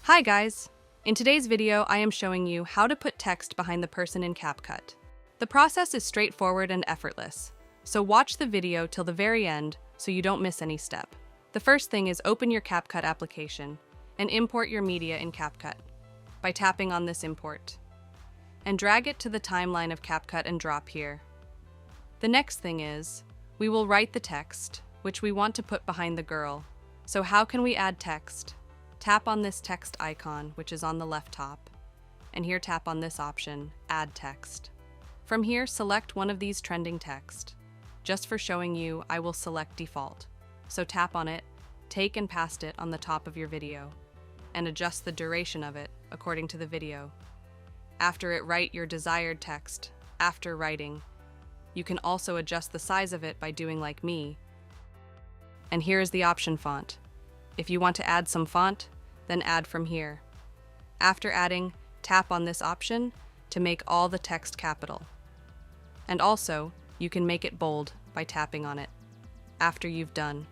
Hi guys! In today's video, I am showing you how to put text behind the person in Capcut. The process is straightforward and effortless, so watch the video till the very end so you don't miss any step. The first thing is open your Capcut application and import your media in Capcut by tapping on this import. And drag it to the timeline of Capcut and drop here. The next thing is, we will write the text, which we want to put behind the girl. So how can we add text? Tap on this text icon, which is on the left top, and here tap on this option, Add Text. From here, select one of these trending text. Just for showing you, I will select Default. So tap on it, take and paste it on the top of your video, and adjust the duration of it according to the video. After it, write your desired text. After writing, you can also adjust the size of it by doing like me. And here is the option font. If you want to add some font, then add from here. After adding, tap on this option to make all the text capital. And also, you can make it bold by tapping on it after you've done.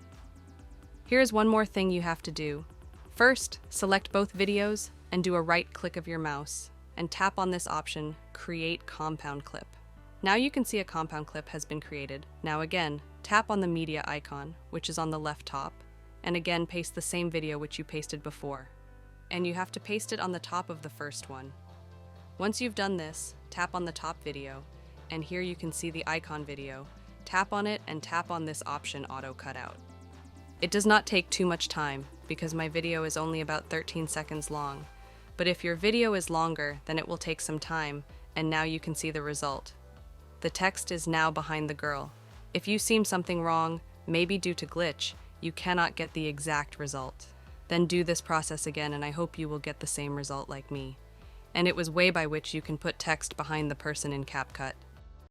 Here's one more thing you have to do. First, select both videos and do a right click of your mouse and tap on this option, Create Compound Clip. Now you can see a compound clip has been created. Now again, tap on the media icon, which is on the left top, and again paste the same video which you pasted before. And you have to paste it on the top of the first one. Once you've done this, tap on the top video, and here you can see the icon video. Tap on it and tap on this option, Auto Cutout. It does not take too much time because my video is only about 13 seconds long, but if your video is longer, then it will take some time, and now you can see the result. The text is now behind the girl. If you see something wrong, maybe due to glitch, you cannot get the exact result. Then do this process again, and I hope you will get the same result like me. And it was way by which you can put text behind the person in Capcut.